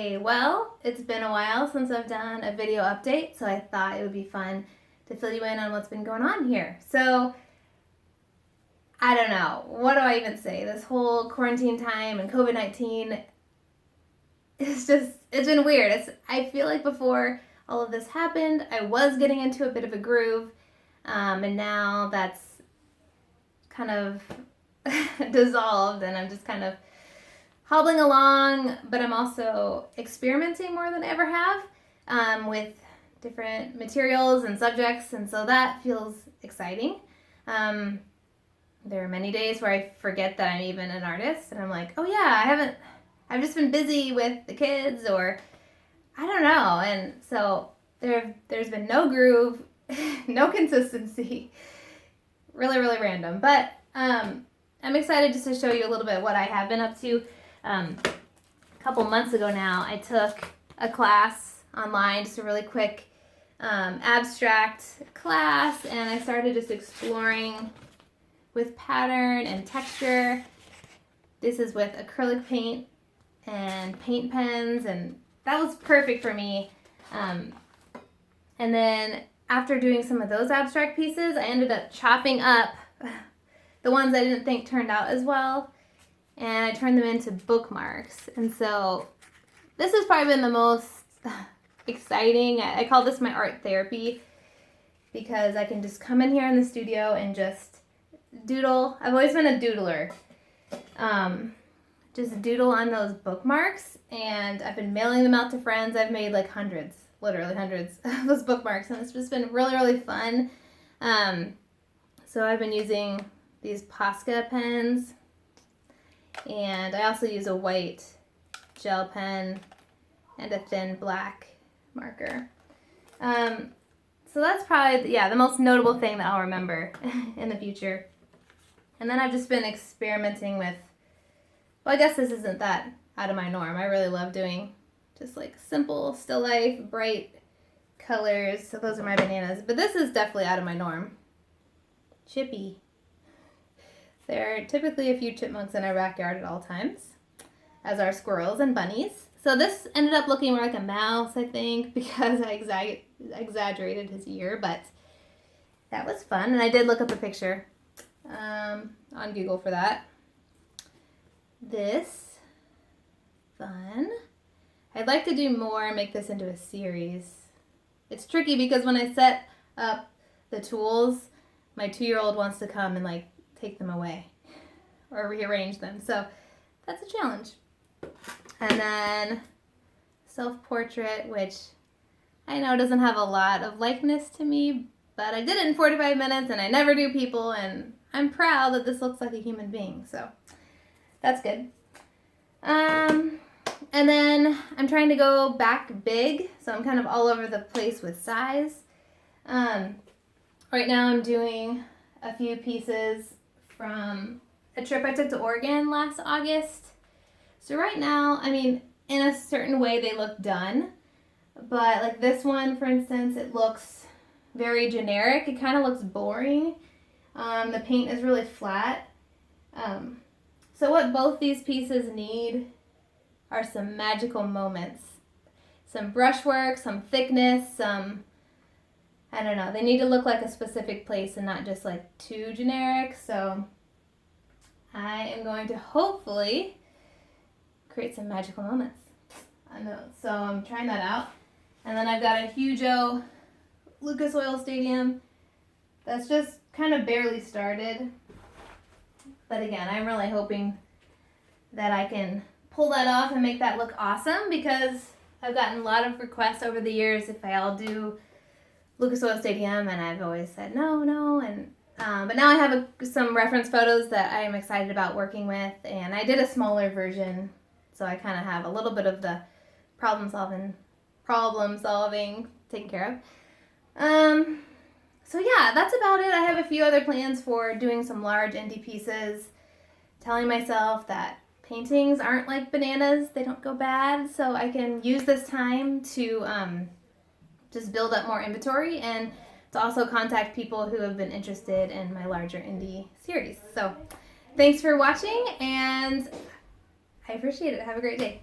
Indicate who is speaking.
Speaker 1: Hey, well, it's been a while since I've done a video update, so I thought it would be fun to fill you in on what's been going on here. So, I don't know, what do I even say? This whole quarantine time and COVID-19, it's been weird. I feel like before all of this happened, I was getting into a bit of a groove, and now that's kind of dissolved, and I'm just kind of hobbling along, but I'm also experimenting more than I ever have with different materials and subjects, and so that feels exciting. There are many days where I forget that I'm even an artist, and I'm like, oh yeah, I've just been busy with the kids, or I don't know, and so there's been no groove, no consistency, really random, but I'm excited just to show you a little bit what I have been up to. A couple months ago now, I took a class online, just a really quick abstract class, and I started just exploring with pattern and texture. This is with acrylic paint and paint pens, and that was perfect for me. And then after doing some of those abstract pieces, I ended up chopping up the ones I didn't think turned out as well, and I turned them into bookmarks. And so this has probably been the most exciting. I call this my art therapy because I can just come in here in the studio and just doodle. I've always been a doodler. Just doodle on those bookmarks, and I've been mailing them out to friends. I've made like hundreds, literally hundreds of those bookmarks, and it's just been really fun. So I've been using these Posca pens, and I also use a white gel pen and a thin black marker. So that's probably, the most notable thing that I'll remember in the future. And then I've just been experimenting with, well, I guess this isn't that out of my norm. I really love doing just like simple, still life, bright colors. So those are my bananas. But this is definitely out of my norm. Chippy. There are typically a few chipmunks in our backyard at all times, as are squirrels and bunnies. So this ended up looking more like a mouse, I think, because I exaggerated his ear, but that was fun. And I did look up a picture on Google for that. This, fun. I'd like to do more and make this into a series. It's tricky because when I set up the tools, my 2-year-old wants to come and like take them away or rearrange them. So that's a challenge. And then self-portrait, which I know doesn't have a lot of likeness to me, but I did it in 45 minutes and I never do people, and I'm proud that this looks like a human being. So that's good. And then I'm trying to go back big, so I'm kind of all over the place with size. Right now I'm doing a few pieces from a trip I took to Oregon last August. So right now, I mean, in a certain way they look done, but like this one, for instance, it looks very generic. It kind of looks boring. The paint is really flat. So what both these pieces need are some magical moments. Some brushwork, some thickness, some, I don't know, they need to look like a specific place and not just like too generic. So I am going to hopefully create some magical moments. I know, so I'm trying that out. And then I've got a Hugo Lucas Oil Stadium that's just kind of barely started. But again, I'm really hoping that I can pull that off and make that look awesome, because I've gotten a lot of requests over the years if I'll do Lucas Oil Stadium, and I've always said no, and but now I have some reference photos that I am excited about working with, and I did a smaller version, so I kind of have a little bit of the problem solving taken care of. So yeah, that's about it. I have a few other plans for doing some large indie pieces, telling myself that paintings aren't like bananas, they don't go bad, so I can use this time to just build up more inventory and to also contact people who have been interested in my larger indie series. So thanks for watching, and I appreciate it. Have a great day.